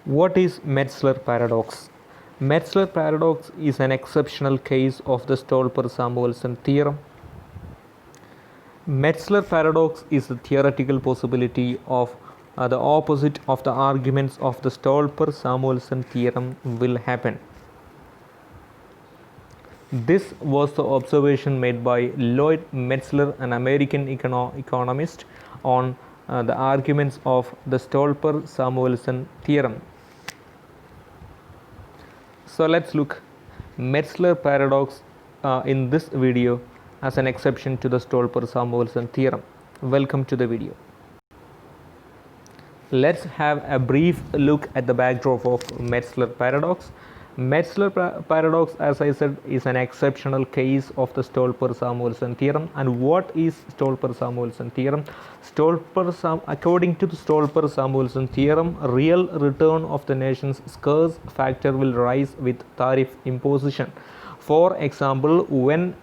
What is Metzler paradox? Metzler paradox is an exceptional case of the Stolper-Samuelson theorem. Metzler paradox is the theoretical possibility of the opposite of the arguments of the Stolper-Samuelson theorem will happen. This was the observation made by Lloyd Metzler, an American economist, on the arguments of the Stolper-Samuelson theorem. So let's look Metzler paradox in this video as an exception to the Stolper-Samuelson theorem. Welcome to the video. Let's have a brief look at the backdrop of Metzler paradox. Metzler paradox, as I said, is an exceptional case of the Stolper-Samuelson theorem. And what is Stolper-Samuelson theorem? According to the Stolper-Samuelson theorem, real return of the nation's scarce factor will rise with tariff imposition. For example, when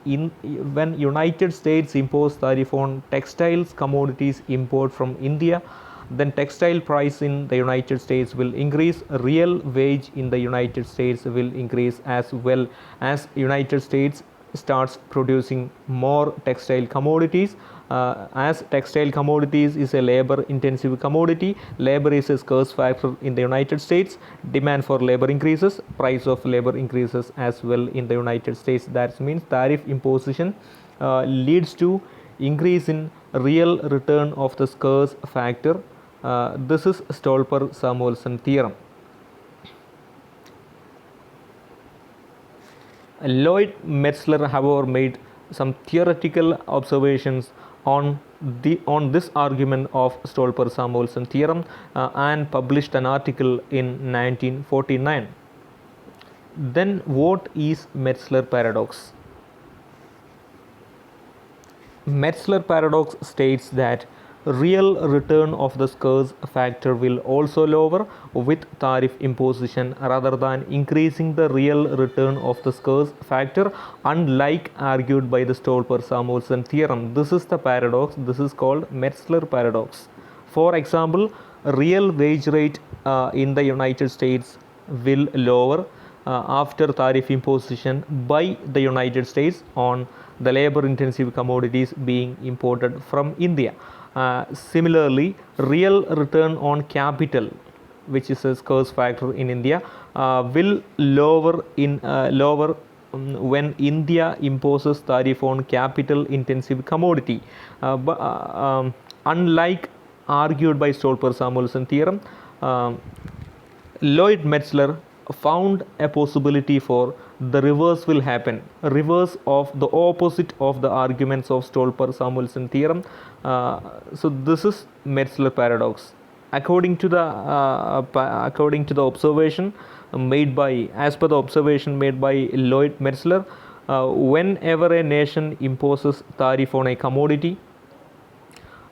United States impose tariff on textiles commodities import from India, then textile price in the United States will increase, real wage in the United States will increase, as well as United States starts producing more textile commodities. As textile commodities is a labor intensive commodity, labor is a scarce factor in the United States, demand for labor increases, price of labor increases as well in the United States. That means tariff imposition leads to increase in real return of the scarce factor. This is Stolper-Samuelson theorem. Lloyd Metzler, however, made some theoretical observations on this argument of Stolper-Samuelson theorem and published an article in 1949. Then what is Metzler paradox? Metzler paradox states that real return of the scarce factor will also lower with tariff imposition rather than increasing the real return of the scarce factor, unlike argued by the Stolper-Samuelson theorem. This is the paradox. This is called Metzler paradox. For example, real wage rate in the United States will lower after tariff imposition by the United States on the labor intensive commodities being imported from India. Similarly, real return on capital, which is a scarce factor in India, will lower when India imposes tariff on capital intensive commodity. Unlike argued by Stolper-Samuelson theorem, Lloyd Metzler found a possibility for the reverse will happen, reverse of the opposite of the arguments of Stolper-Samuelson theorem. So this is Metzler paradox. According to the observation made by, as per the observation made by Lloyd Metzler, whenever a nation imposes tariff on a commodity,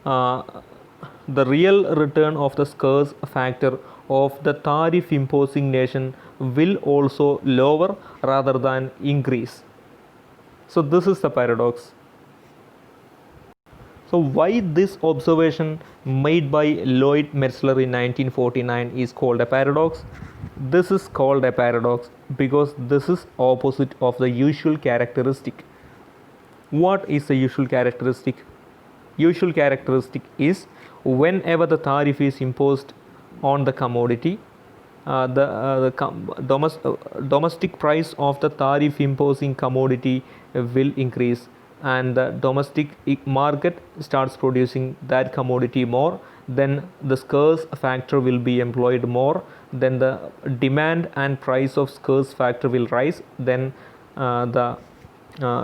the real return of the scarce factor of the tariff imposing nation will also lower rather than increase. So this is the paradox. So why this observation made by Lloyd Metzler in 1949 is called a paradox? This is called a paradox because this is opposite of the usual characteristic. What is the usual characteristic? Usual characteristic is whenever the tariff is imposed on the commodity, the domestic price of the tariff imposing commodity will increase, and the domestic market starts producing that commodity more, then the scarce factor will be employed more, then the demand and price of scarce factor will rise, then the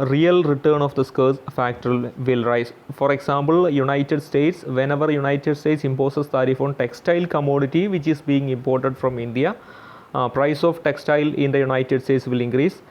real return of the scarce factor will rise. For example, United States, whenever United States imposes tariff on textile commodity which is being imported from India, price of textile in the United States will increase.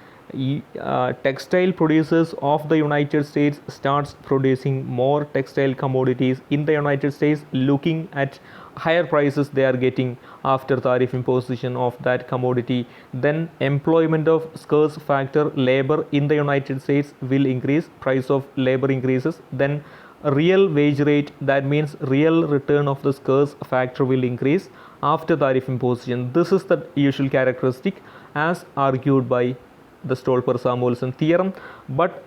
Textile producers of the United States starts producing more textile commodities in the United States, looking at higher prices they are getting after tariff imposition of that commodity. Then employment of scarce factor labor in the United States will increase, price of labor increases, then real wage rate, that means real return of the scarce factor will increase, after tariff imposition. This is the usual characteristic as argued by the Stolper-Samuelson theorem, but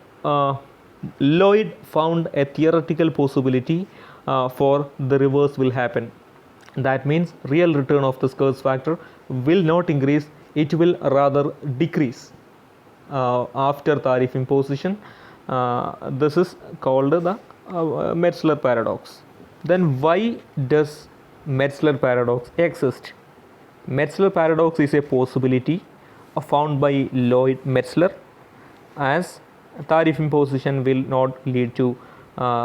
Lloyd found a theoretical possibility for the reverse will happen. That means real return of the scarce factor will not increase, it will rather decrease after tariff imposition. This is called the Metzler paradox. Then why does Metzler paradox exist? Metzler paradox is a possibility found by Lloyd Metzler, as tariff imposition will not lead to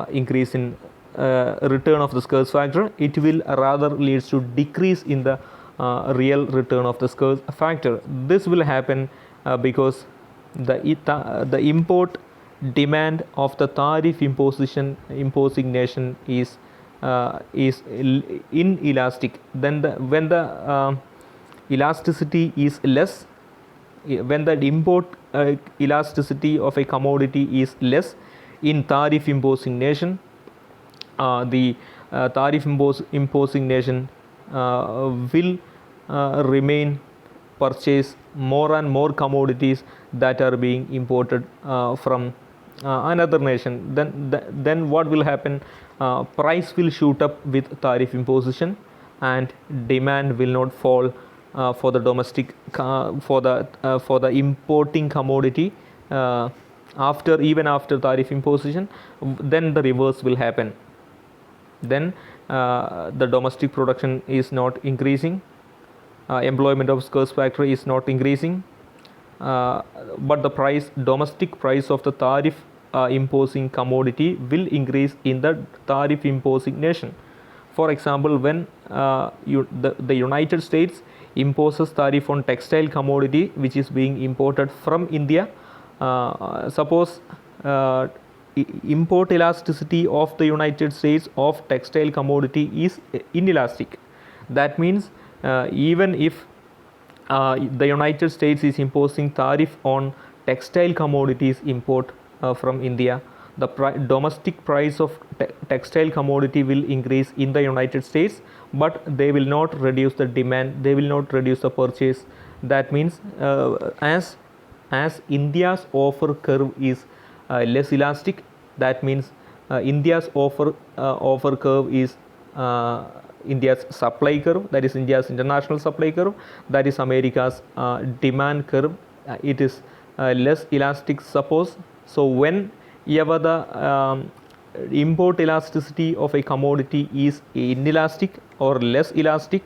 increase in return of the scarce factor, it will rather leads to decrease in the real return of the scarce factor. This will happen because the import demand of the tariff imposing nation is inelastic. Then when the elasticity is less, when the import elasticity of a commodity is less in tariff imposing nation, the tariff imposing nation will remain purchase more and more commodities that are being imported from another nation. Then what will happen? Price will shoot up with tariff imposition, and demand will not fall for the domestic for the importing commodity even after tariff imposition. Then the reverse will happen. Then the domestic production is not increasing, employment of scarce factor is not increasing, but the domestic price of the tariff imposing commodity will increase in the tariff imposing nation. For example, when the United States imposes tariff on textile commodity which is being imported from India, suppose import elasticity of the United States of textile commodity is inelastic. That means even if the United States is imposing tariff on textile commodities import from India, the domestic price of textile commodity will increase in the United States, but they will not reduce the demand, they will not reduce the purchase. That means as India's offer curve is less elastic, that means India's offer curve is India's supply curve, that is India's international supply curve, that is America's demand curve, it is less elastic, suppose. So whenever the import elasticity of a commodity is inelastic or less elastic,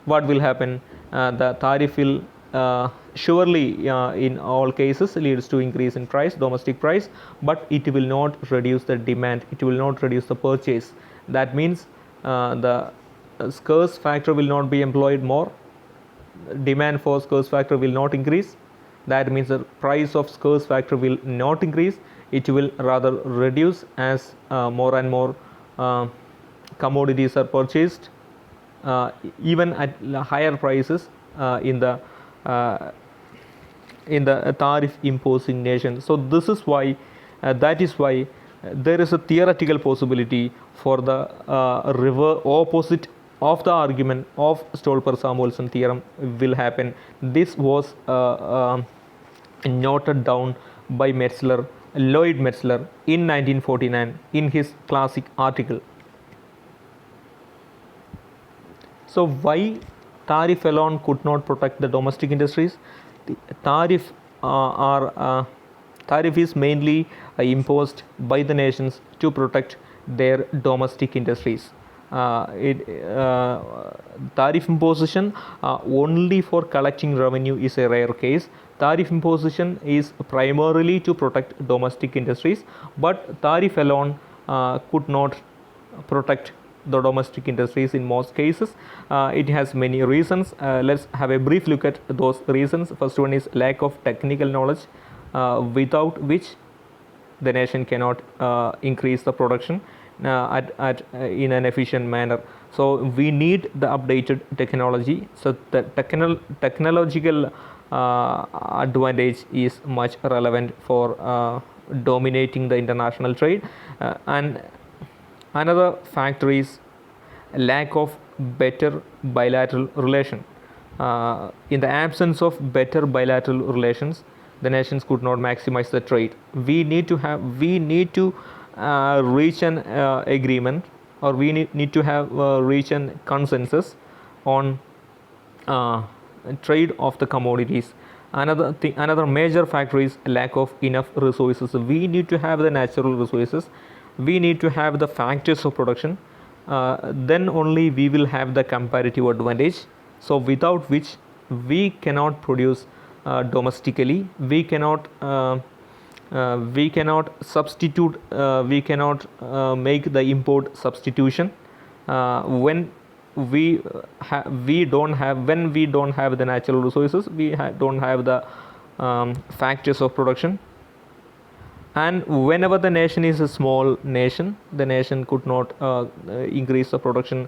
what will happen? The tariff will surely in all cases leads to increase in price, domestic price, but it will not reduce the demand, it will not reduce the purchase. That means the scarce factor will not be employed more, demand for scarce factor will not increase. That means the price of scarce factor will not increase, it will rather reduce as more and more commodities are purchased even at higher prices in the tariff imposing nation. So this is why that is why there is a theoretical possibility for the opposite of the argument of Stolper-Samuelson theorem will happen. This was noted down by Metzler, Lloyd Metzler, in 1949 in his classic article. So why tariff alone could not protect the domestic industries? The tariff is mainly imposed by the nations to protect their domestic industries. Tariff imposition only for collecting revenue is a rare case. Tariff imposition is primarily to protect domestic industries, but tariff alone could not protect the domestic industries in most cases. It has many reasons. Let's have a brief look at those reasons. First one is lack of technical knowledge, without which the nation cannot increase the production in an efficient manner. So we need the updated technology. So the technological advantage is much relevant for dominating the international trade. And another factor is lack of better bilateral relation. In the absence of better bilateral relations, the nations could not maximize the trade. We need to reach an agreement, or we need to have reach an consensus on trade of the commodities. Another major factor is lack of enough resources. We need to have the natural resources, we need to have the factors of production, then only we will have the comparative advantage. So without which we cannot produce domestically, we cannot substitute, we cannot make the import substitution when we don't have the natural resources, we don't have the factors of production. And whenever the nation is a small nation, the nation could not increase the production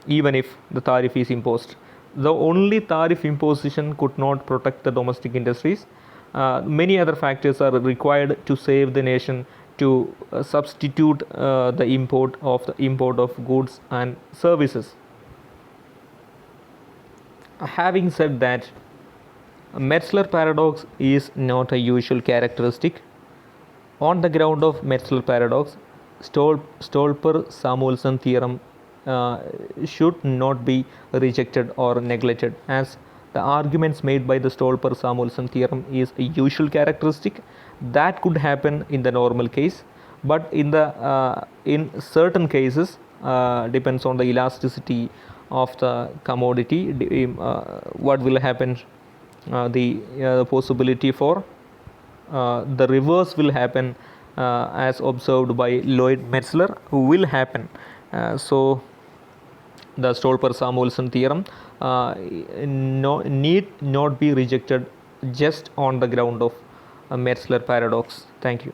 even if the tariff is imposed. The only tariff imposition could not protect the domestic industries. Many other factors are required to save the nation, to substitute the import of goods and services. Having said that, Metzler paradox is not a usual characteristic. On the ground of Metzler paradox, Stolper-Samuelson theorem should not be rejected or neglected, as the arguments made by the Stolper-Samuelson theorem is a usual characteristic that could happen in the normal case, but in certain cases, depends on the elasticity of the commodity, what will happen, the possibility for the reverse will happen, as observed by Lloyd Metzler, will happen. So the Stolper-Samuelson theorem need not be rejected just on the ground of Metzler paradox. Thank you.